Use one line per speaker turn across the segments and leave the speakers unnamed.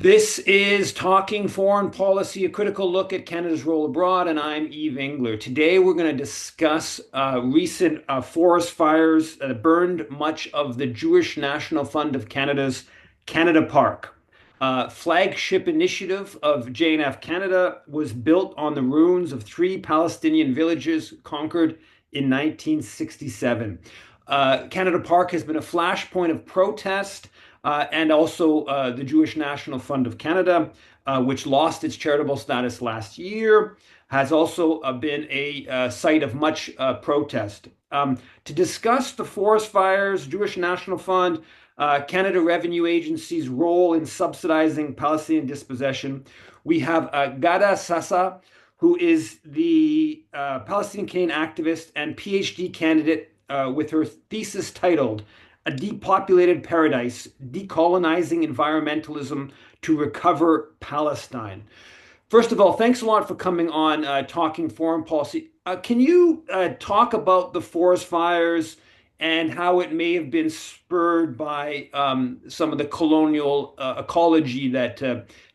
This is Talking Foreign Policy, a critical look at Canada's role abroad, and I'm Eve Engler. Today we're going to discuss recent forest fires that burned much of the Jewish National Fund of Canada's Canada Park. Flagship initiative of JNF Canada was built on the ruins of three Palestinian villages conquered in 1967. Canada Park has been a flashpoint of protest and also the Jewish National Fund of Canada, which lost its charitable status last year, has also been a site of much protest. To discuss the forest fires, Jewish National Fund, Canada Revenue Agency's role in subsidizing Palestinian dispossession, we have Ghada Sasa, who is the Palestinian Canadian activist and PhD candidate with her thesis titled A Depopulated Paradise, Decolonizing Environmentalism to Recover Palestine. First of all, thanks a lot for coming on Talking Foreign Policy. Can you talk about the forest fires and how it may have been spurred by some of the colonial ecology that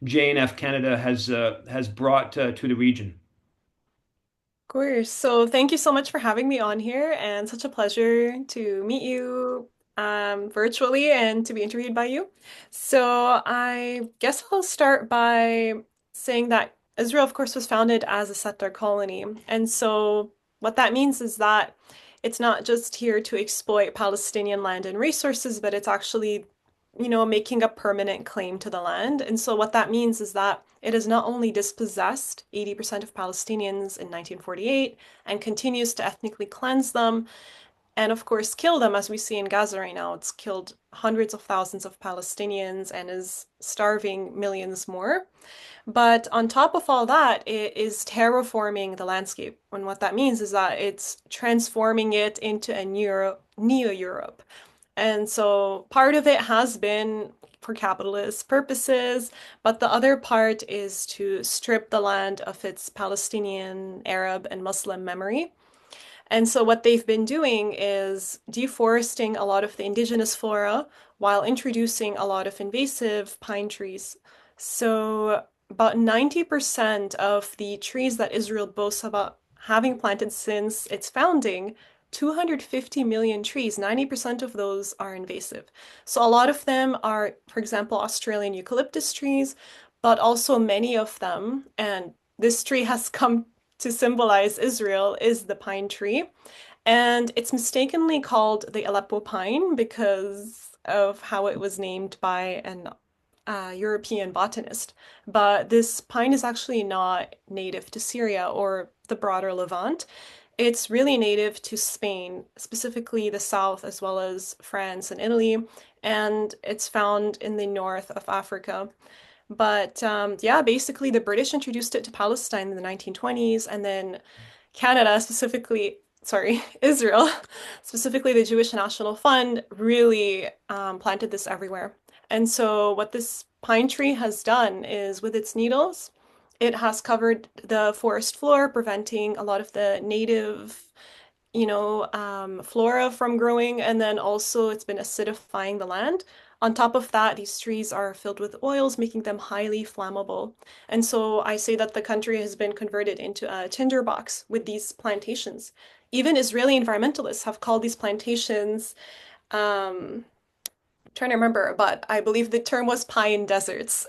JNF Canada has brought to the region?
Of course. So thank you so much for having me on here, and such a pleasure to meet you virtually and to be interviewed by you. So I guess I'll start by saying that Israel, of course, was founded as a settler colony. And so what that means is that it's not just here to exploit Palestinian land and resources, but it's actually making a permanent claim to the land. And so what that means is that it has not only dispossessed 80% of Palestinians in 1948 and continues to ethnically cleanse them and, of course, kill them, as we see in Gaza right now. It's killed hundreds of thousands of Palestinians and is starving millions more. But on top of all that, it is terraforming the landscape. And what that means is that it's transforming it into a neo-Europe. And so part of it has been for capitalist purposes, but the other part is to strip the land of its Palestinian, Arab, and Muslim memory. And so what they've been doing is deforesting a lot of the indigenous flora while introducing a lot of invasive pine trees. So about 90% of the trees that Israel boasts about having planted since its founding, 250 million trees, 90% of those are invasive. So a lot of them are, for example, Australian eucalyptus trees, but also many of them, and this tree has come to symbolize Israel, is the pine tree. And it's mistakenly called the Aleppo pine because of how it was named by an European botanist. But this pine is actually not native to Syria or the broader Levant. It's really native to Spain, specifically the south, as well as France and Italy, and it's found in the north of Africa. But yeah, basically, the British introduced it to Palestine in the 1920s, and then Canada, specifically, sorry, Israel, specifically the Jewish National Fund, really planted this everywhere. And so, what this pine tree has done is with its needles, it has covered the forest floor, preventing a lot of the native, flora from growing. And then also, it's been acidifying the land. On top of that, these trees are filled with oils, making them highly flammable. And so I say that the country has been converted into a tinderbox with these plantations. Even Israeli environmentalists have called these plantations, trying to remember, but I believe the term was pine deserts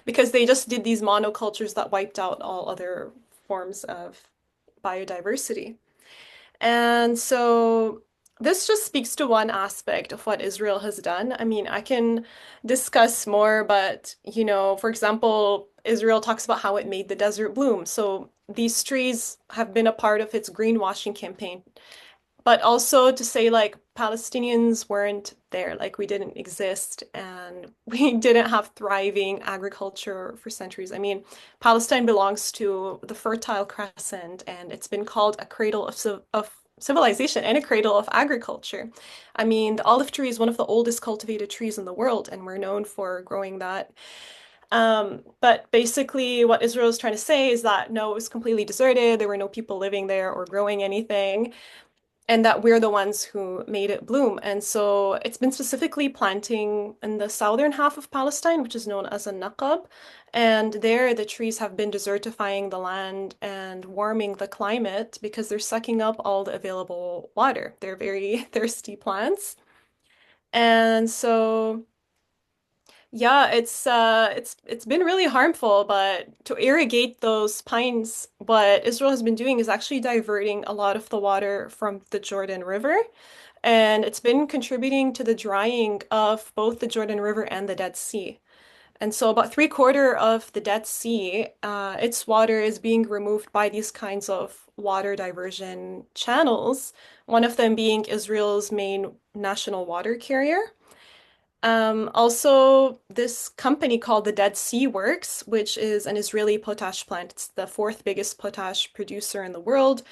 because they just did these monocultures that wiped out all other forms of biodiversity. And so this just speaks to one aspect of what Israel has done. I mean, I can discuss more, but for example, Israel talks about how it made the desert bloom. So these trees have been a part of its greenwashing campaign, but also to say like Palestinians weren't there, like we didn't exist and we didn't have thriving agriculture for centuries. I mean, Palestine belongs to the Fertile Crescent and it's been called a cradle of civilization and a cradle of agriculture. I mean, the olive tree is one of the oldest cultivated trees in the world and we're known for growing that. But basically what Israel is trying to say is that no, it was completely deserted. There were no people living there or growing anything. and that we're the ones who made it bloom. And so it's been specifically planting in the southern half of Palestine, which is known as a Naqab. And there, the trees have been desertifying the land and warming the climate because they're sucking up all the available water. They're very thirsty plants. And so yeah, it's been really harmful, but to irrigate those pines, what Israel has been doing is actually diverting a lot of the water from the Jordan River, and it's been contributing to the drying of both the Jordan River and the Dead Sea. And so about three-quarter of the Dead Sea, its water is being removed by these kinds of water diversion channels, one of them being Israel's main national water carrier. Also, this company called the Dead Sea Works, which is an Israeli potash plant. It's the fourth biggest potash producer in the world,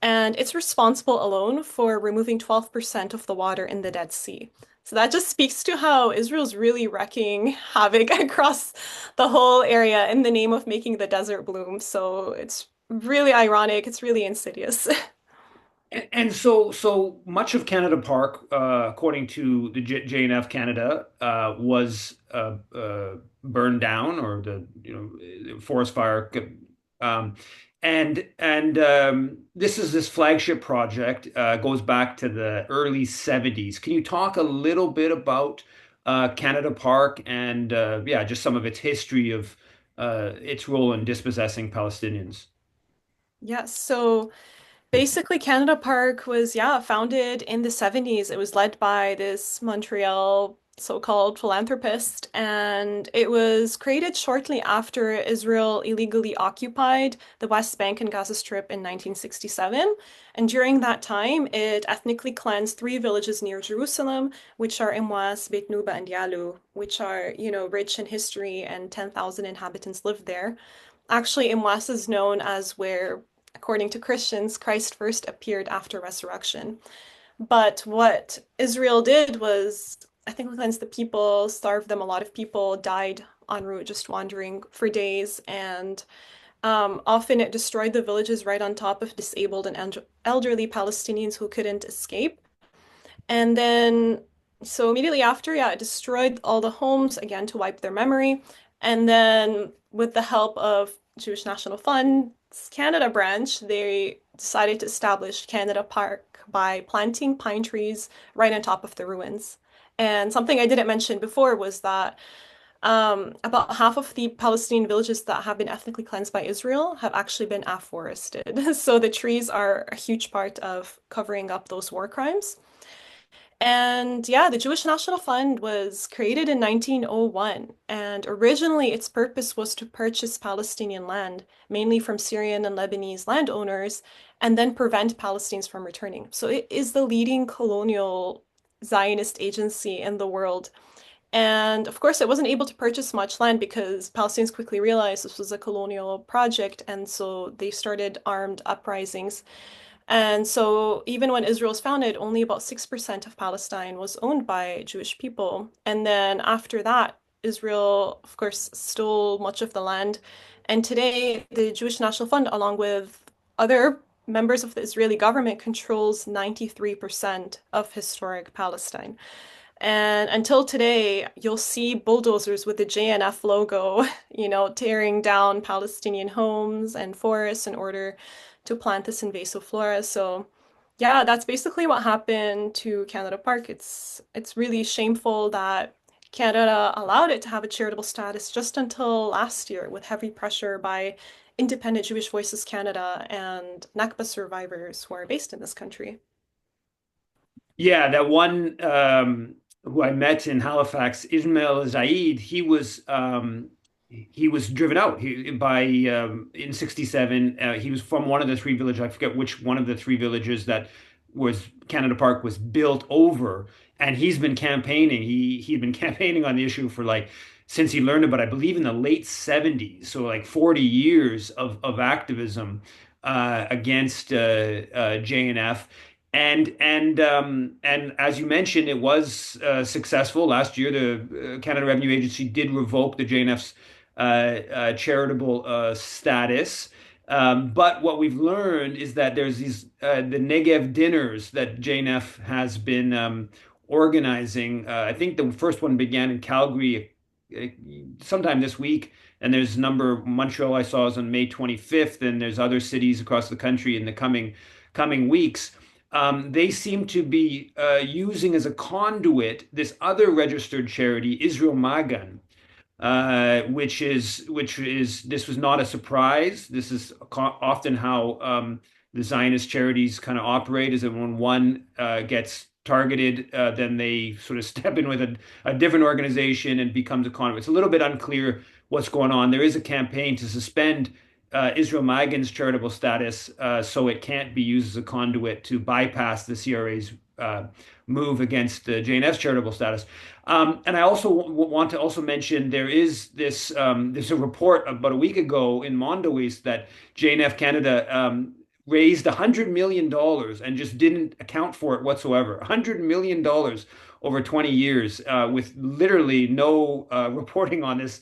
and it's responsible alone for removing 12% of the water in the Dead Sea. So that just speaks to how Israel's really wreaking havoc across the whole area in the name of making the desert bloom. So it's really ironic. It's really insidious.
And so much of Canada Park, according to the JNF Canada, was burned down, or the forest fire. Um, and this flagship project goes back to the early 70s. Can you talk a little bit about Canada Park and yeah, just some of its history of its role in dispossessing Palestinians?
Yes, so basically, Canada Park was, yeah, founded in the 70s. It was led by this Montreal so-called philanthropist, and it was created shortly after Israel illegally occupied the West Bank and Gaza Strip in 1967. And during that time, it ethnically cleansed three villages near Jerusalem, which are Emwas, Beit Nuba, and Yalu, which are, rich in history, and 10,000 inhabitants lived there. Actually, Emwas is known as where, according to Christians, Christ first appeared after resurrection. But what Israel did was, I think, cleanse the people, starved them. A lot of people died en route, just wandering for days, and often it destroyed the villages right on top of disabled and elderly Palestinians who couldn't escape. And then, so immediately after, yeah, it destroyed all the homes again to wipe their memory. And then, with the help of Jewish National Fund's Canada branch, they decided to establish Canada Park by planting pine trees right on top of the ruins. And something I didn't mention before was that about half of the Palestinian villages that have been ethnically cleansed by Israel have actually been afforested. So the trees are a huge part of covering up those war crimes. And yeah, the Jewish National Fund was created in 1901, and originally its purpose was to purchase Palestinian land, mainly from Syrian and Lebanese landowners, and then prevent Palestinians from returning. So it is the leading colonial Zionist agency in the world. And of course, it wasn't able to purchase much land because Palestinians quickly realized this was a colonial project, and so they started armed uprisings. And so even when Israel was founded, only about 6% of Palestine was owned by Jewish people. And then after that, Israel, of course, stole much of the land. And today, the Jewish National Fund, along with other members of the Israeli government, controls 93% of historic Palestine. And until today, you'll see bulldozers with the JNF logo, tearing down Palestinian homes and forests in order to plant this invasive flora. So, yeah, that's basically what happened to Canada Park. It's really shameful that Canada allowed it to have a charitable status just until last year, with heavy pressure by Independent Jewish Voices Canada and Nakba survivors who are based in this country.
Yeah, that one who I met in Halifax, Ismail Zaid, he was driven out by in '67. He was from one of the three villages. I forget which one of the three villages that was Canada Park was built over, and he's been campaigning. He'd been campaigning on the issue for like since he learned about, I believe, in the late '70s. So like 40 years of activism against JNF. And as you mentioned, it was successful last year. The Canada Revenue Agency did revoke the JNF's charitable status. But what we've learned is that there's these the Negev dinners that JNF has been organizing. I think the first one began in Calgary uh, sometime this week, and there's a number. Montreal I saw is on May 25th, and there's other cities across the country in the coming weeks. They seem to be using as a conduit this other registered charity, Israel Magan, which is this was not a surprise. This is often how the Zionist charities kind of operate, is that when one gets targeted, then they sort of step in with a different organization and becomes a conduit. It's a little bit unclear what's going on. There is a campaign to suspend Israel Magan's charitable status, so it can't be used as a conduit to bypass the CRA's move against JNF's charitable status. And I also want to also mention there is there's a report about a week ago in Mondoise that JNF Canada raised $100 million and just didn't account for it whatsoever. $100 million over 20 years with literally no reporting on this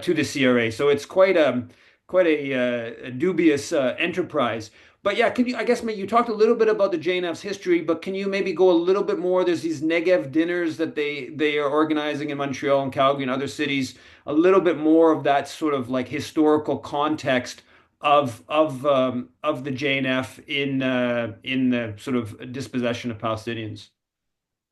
to the CRA. So it's quite a dubious enterprise. But yeah, can you, I guess maybe you talked a little bit about the JNF's history, but can you maybe go a little bit more? There's these Negev dinners that they are organizing in Montreal and Calgary and other cities. A little bit more of that sort of like historical context of the JNF in the sort of dispossession of Palestinians.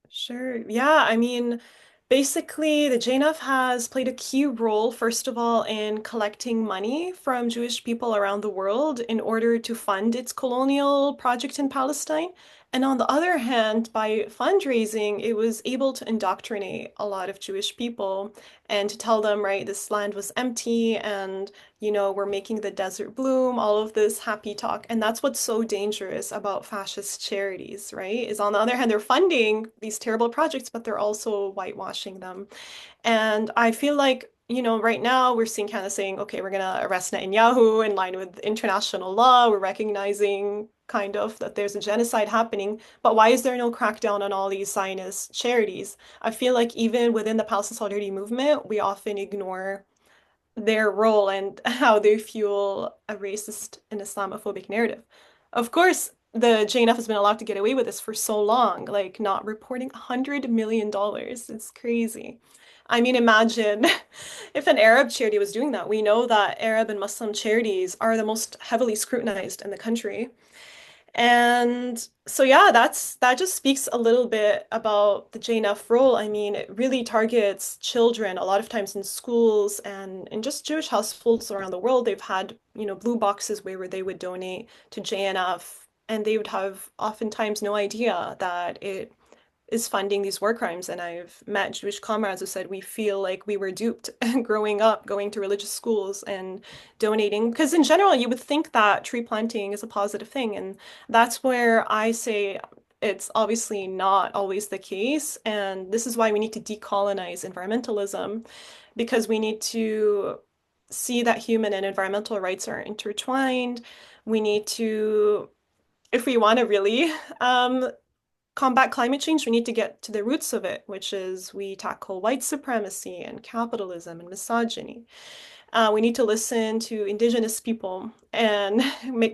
Sure. Yeah, I mean, basically, the JNF has played a key role, first of all, in collecting money from Jewish people around the world in order to fund its colonial project in Palestine. And on the other hand, by fundraising, it was able to indoctrinate a lot of Jewish people and to tell them, right, this land was empty and, we're making the desert bloom, all of this happy talk. And that's what's so dangerous about fascist charities, right? Is on the other hand, they're funding these terrible projects, but they're also whitewashing them. And I feel like, right now we're seeing Canada saying, okay, we're gonna arrest Netanyahu in line with international law. We're recognizing kind of that there's a genocide happening, but why is there no crackdown on all these Zionist charities? I feel like even within the Palestine Solidarity movement, we often ignore their role and how they fuel a racist and Islamophobic narrative. Of course, the JNF has been allowed to get away with this for so long, like not reporting $100 million. It's crazy. I mean, imagine if an Arab charity was doing that. We know that Arab and Muslim charities are the most heavily scrutinized in the country. And so yeah, that just speaks a little bit about the JNF role. I mean, it really targets children a lot of times in schools and in just Jewish households around the world. They've had, blue boxes where they would donate to JNF and they would have oftentimes no idea that it is funding these war crimes. And I've met Jewish comrades who said we feel like we were duped growing up, going to religious schools and donating. Because in general, you would think that tree planting is a positive thing. And that's where I say it's obviously not always the case. And this is why we need to decolonize environmentalism, because we need to see that human and environmental rights are intertwined. We need to, if we want to really combat climate change, we need to get to the roots of it, which is we tackle white supremacy and capitalism and misogyny. We need to listen to Indigenous people and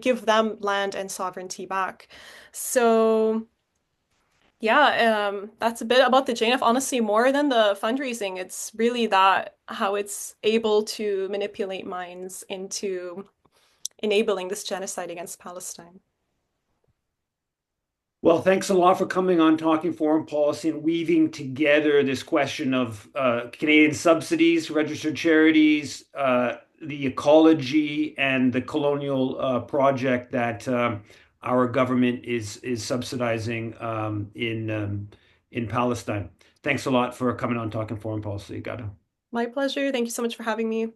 give them land and sovereignty back. So, yeah, that's a bit about the JNF. Honestly, more than the fundraising, it's really that how it's able to manipulate minds into enabling this genocide against Palestine.
Well, thanks a lot for coming on Talking Foreign Policy and weaving together this question of Canadian subsidies, registered charities, the ecology, and the colonial project that our government is subsidizing in Palestine. Thanks a lot for coming on Talking Foreign Policy, Ghada.
My pleasure. Thank you so much for having me.